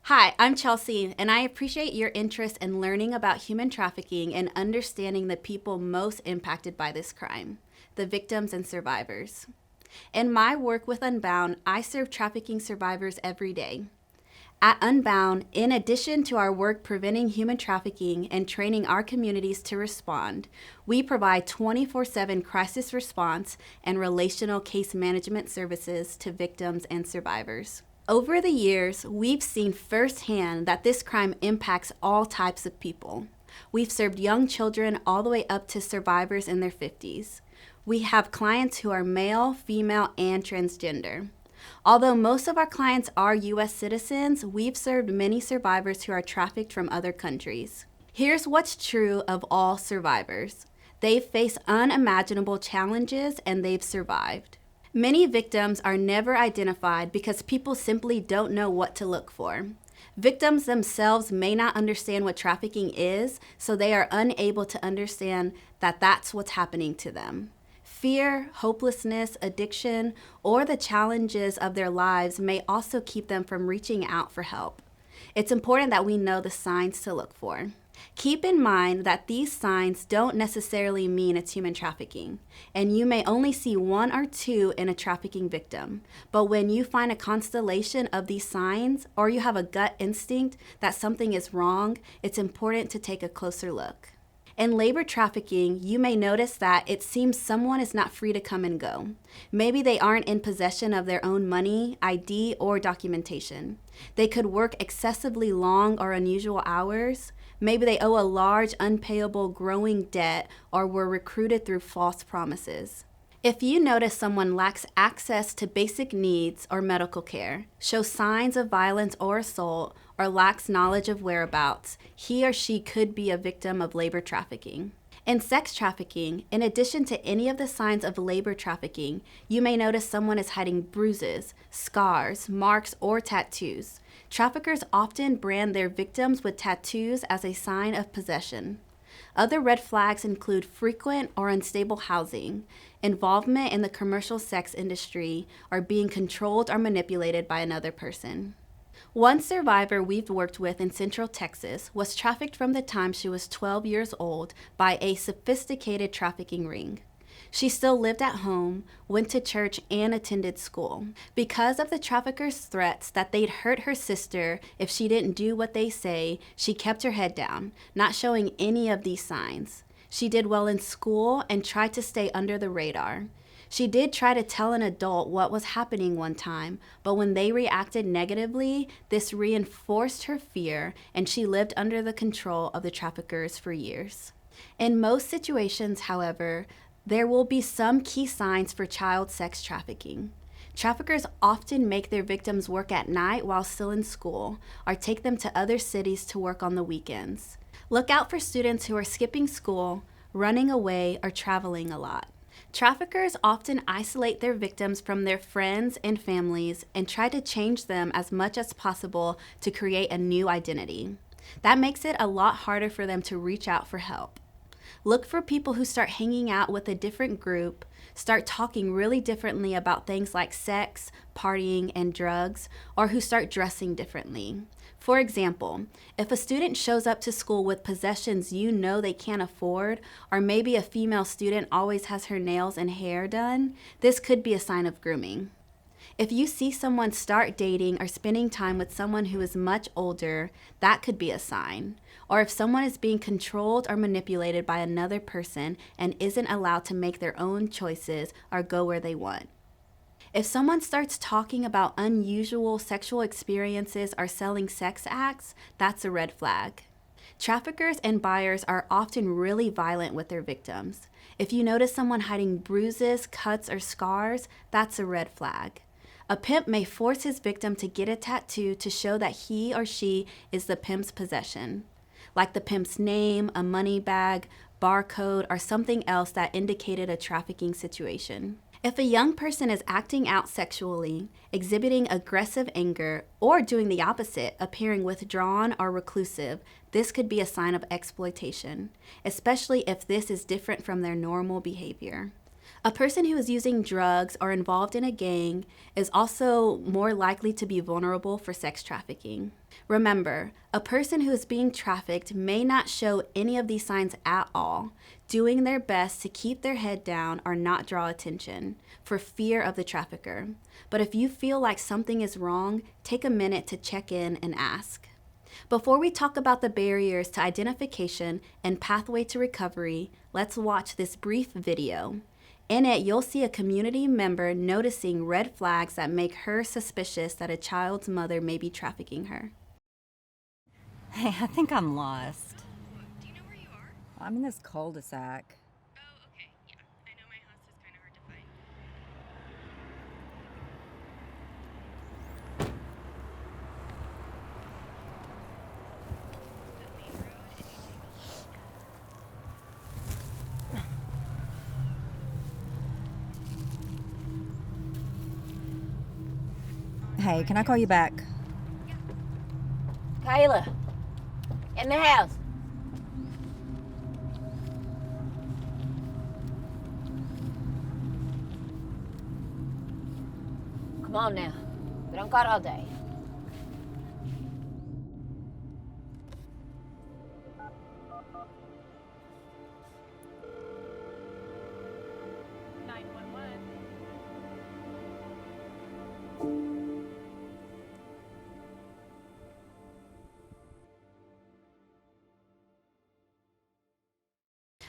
Hi, I'm Chelsea, and I appreciate your interest in learning about human trafficking and understanding the people most impacted by this crime, the victims and survivors. In my work with Unbound, I serve trafficking survivors every day. At Unbound, in addition to our work preventing human trafficking and training our communities to respond, we provide 24/7 crisis response and relational case management services to victims and survivors. Over the years, we've seen firsthand that this crime impacts all types of people. We've served young children all the way up to survivors in their 50s. We have clients who are male, female, and transgender. Although most of our clients are U.S. citizens, we've served many survivors who are trafficked from other countries. Here's what's true of all survivors. They've faced unimaginable challenges and they've survived. Many victims are never identified because people simply don't know what to look for. Victims themselves may not understand what trafficking is, so they are unable to understand that that's what's happening to them. Fear, hopelessness, addiction, or the challenges of their lives may also keep them from reaching out for help. It's important that we know the signs to look for. Keep in mind that these signs don't necessarily mean it's human trafficking, and you may only see one or two in a trafficking victim. But when you find a constellation of these signs, or you have a gut instinct that something is wrong, it's important to take a closer look. In labor trafficking, you may notice that it seems someone is not free to come and go. Maybe they aren't in possession of their own money, ID, or documentation. They could work excessively long or unusual hours. Maybe they owe a large, unpayable, growing debt or were recruited through false promises. If you notice someone lacks access to basic needs or medical care, shows signs of violence or assault, or lacks knowledge of whereabouts, he or she could be a victim of labor trafficking. In sex trafficking, in addition to any of the signs of labor trafficking, you may notice someone is hiding bruises, scars, marks, or tattoos. Traffickers often brand their victims with tattoos as a sign of possession. Other red flags include frequent or unstable housing, involvement in the commercial sex industry, or being controlled or manipulated by another person. One survivor we've worked with in Central Texas was trafficked from the time she was 12 years old by a sophisticated trafficking ring. She still lived at home, went to church, and attended school. Because of the traffickers' threats that they'd hurt her sister if she didn't do what they say, she kept her head down, not showing any of these signs. She did well in school and tried to stay under the radar. She did try to tell an adult what was happening one time, but when they reacted negatively, this reinforced her fear, and she lived under the control of the traffickers for years. In most situations, however, there will be some key signs for child sex trafficking. Traffickers often make their victims work at night while still in school, or take them to other cities to work on the weekends. Look out for students who are skipping school, running away, or traveling a lot. Traffickers often isolate their victims from their friends and families and try to change them as much as possible to create a new identity. That makes it a lot harder for them to reach out for help. Look for people who start hanging out with a different group, start talking really differently about things like sex, partying, and drugs, or who start dressing differently. For example, if a student shows up to school with possessions you know they can't afford, or maybe a female student always has her nails and hair done, this could be a sign of grooming. If you see someone start dating or spending time with someone who is much older, that could be a sign. Or if someone is being controlled or manipulated by another person and isn't allowed to make their own choices or go where they want. If someone starts talking about unusual sexual experiences or selling sex acts, that's a red flag. Traffickers and buyers are often really violent with their victims. If you notice someone hiding bruises, cuts, or scars, that's a red flag. A pimp may force his victim to get a tattoo to show that he or she is the pimp's possession, like the pimp's name, a money bag, barcode, or something else that indicated a trafficking situation. If a young person is acting out sexually, exhibiting aggressive anger, or doing the opposite, appearing withdrawn or reclusive, this could be a sign of exploitation, especially if this is different from their normal behavior. A person who is using drugs or involved in a gang is also more likely to be vulnerable for sex trafficking. Remember, a person who is being trafficked may not show any of these signs at all, doing their best to keep their head down or not draw attention for fear of the trafficker. But if you feel like something is wrong, take a minute to check in and ask. Before we talk about the barriers to identification and pathway to recovery, let's watch this brief video. In it, you'll see a community member noticing red flags that make her suspicious that a child's mother may be trafficking her. Hey, I think I'm lost. Do you know where you are? I'm in this cul-de-sac. Oh, okay. Yeah. I know my house is kind of hard to find. The main road and you take Hey, can I call you back? Kayla, in the house. Come on now. We don't got all day.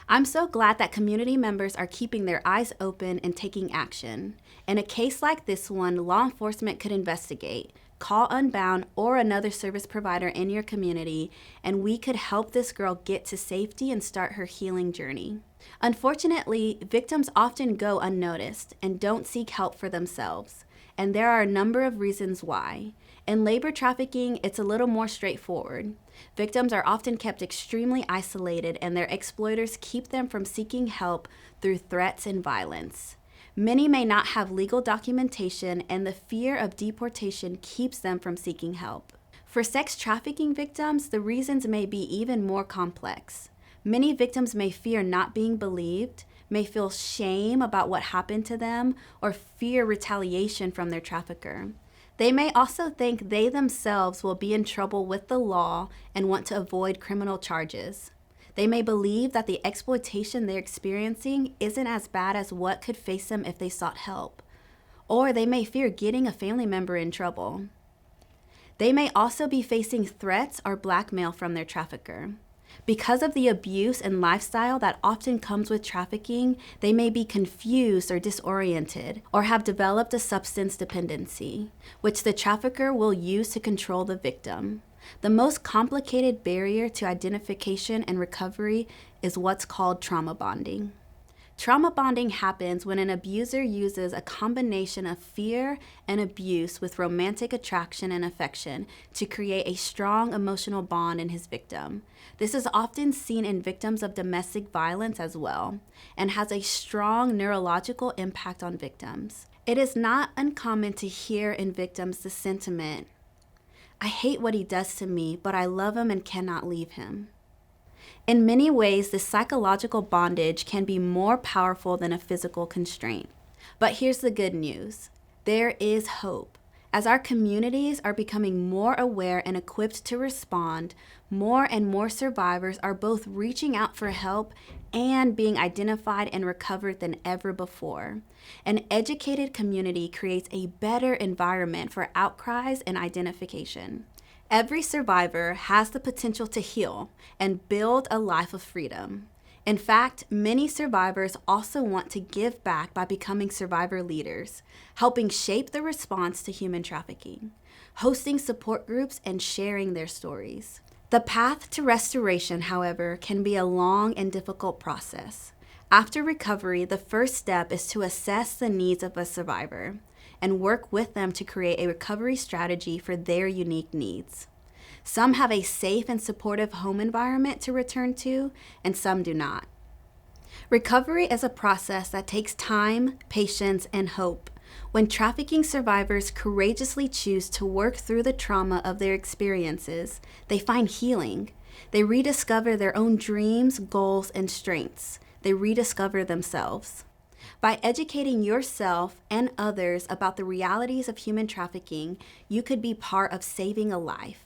I'm so glad that community members are keeping their eyes open and taking action. In a case like this one, law enforcement could investigate, call Unbound or another service provider in your community, and we could help this girl get to safety and start her healing journey. Unfortunately, victims often go unnoticed and don't seek help for themselves, and there are a number of reasons why. In labor trafficking, it's a little more straightforward. Victims are often kept extremely isolated, and their exploiters keep them from seeking help through threats and violence. Many may not have legal documentation, and the fear of deportation keeps them from seeking help. For sex trafficking victims, the reasons may be even more complex. Many victims may fear not being believed, may feel shame about what happened to them, or fear retaliation from their trafficker. They may also think they themselves will be in trouble with the law and want to avoid criminal charges. They may believe that the exploitation they're experiencing isn't as bad as what could face them if they sought help. Or they may fear getting a family member in trouble. They may also be facing threats or blackmail from their trafficker. Because of the abuse and lifestyle that often comes with trafficking, they may be confused or disoriented, or have developed a substance dependency, which the trafficker will use to control the victim. The most complicated barrier to identification and recovery is what's called trauma bonding. Trauma bonding happens when an abuser uses a combination of fear and abuse with romantic attraction and affection to create a strong emotional bond in his victim. This is often seen in victims of domestic violence as well, and has a strong neurological impact on victims. It is not uncommon to hear in victims the sentiment, "I hate what he does to me, but I love him and cannot leave him." In many ways, this psychological bondage can be more powerful than a physical constraint. But here's the good news. There is hope. As our communities are becoming more aware and equipped to respond, more and more survivors are both reaching out for help and being identified and recovered than ever before. An educated community creates a better environment for outcries and identification. Every survivor has the potential to heal and build a life of freedom. In fact, many survivors also want to give back by becoming survivor leaders, helping shape the response to human trafficking, hosting support groups, and sharing their stories. The path to restoration, however, can be a long and difficult process. After recovery, the first step is to assess the needs of a survivor and work with them to create a recovery strategy for their unique needs. Some have a safe and supportive home environment to return to, and some do not. Recovery is a process that takes time, patience, and hope. When trafficking survivors courageously choose to work through the trauma of their experiences, they find healing. They rediscover their own dreams, goals, and strengths. They rediscover themselves. By educating yourself and others about the realities of human trafficking, you could be part of saving a life.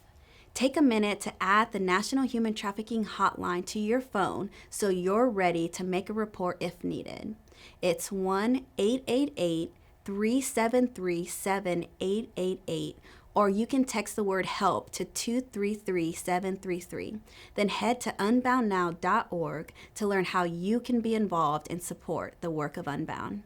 Take a minute to add the National Human Trafficking Hotline to your phone so you're ready to make a report if needed. It's 1-888-373-7888, or you can text the word HELP to 233-733. Then head to unboundnow.org to learn how you can be involved and support the work of Unbound.